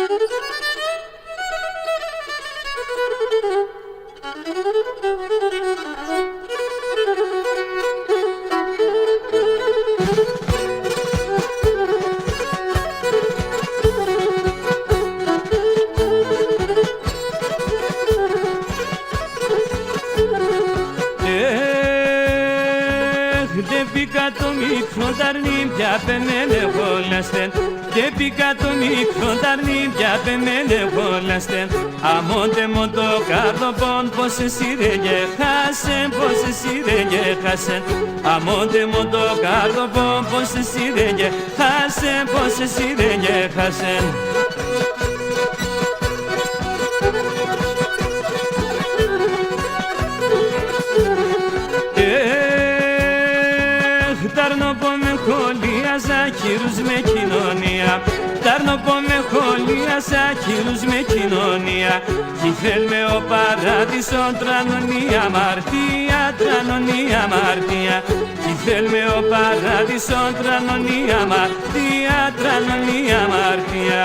Δεν πήκα το μικρό ταρνί πια πεμένε χόλαστεν. Δεν πήκα το μικρό ταρνί πια πεμένε χόλαστεν. Αμόντε μου το καρδοπόν πως εσύ δεν γεχάσεν, πως εσύ δεν γεχάσεν. Αμόντε μου το καρδοπόν πως εσύ δεν γεχάσεν, πως εσύ δεν γεχάσεν. Τάρνοπο με χολίαζα χείρους με κοινωνία. Τάρνοπο με χολίαζα χείρους με κοινωνία. Κι θέλ με ο παράδεισον τρανονή αμαρτία, τρανονή αμαρτία. Κι θέλ με ο παράδεισον τρανονή αμαρτία, τρανονή αμαρτία.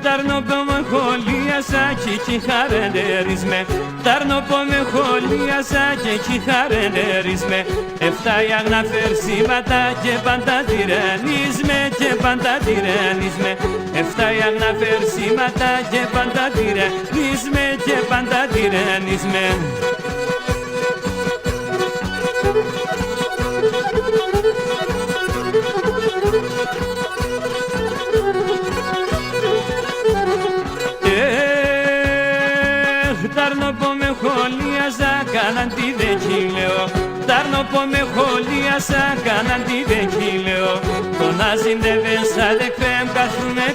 Τάρνοπο με χολίασα και κι χαρεντερισμέ. Τάρνοπο με χολίασα και κι χαρεντερισμέ. Εφτά οι αγναφερσίματα και πάντα τυραννίσμε, και πάντα τυραννίσμε. Εφτά οι αγναφερσίματα και πάντα τυραννίσμε, και πάντα τυραννίσμε. Τάρνοπο με χολίαζα κάναν τη δεχίλαιο. Τάρνοπο με χολίαζα κάναν τη δεχίλαιο. Τον άζιντευεν σαν λεκρέμ καθούμε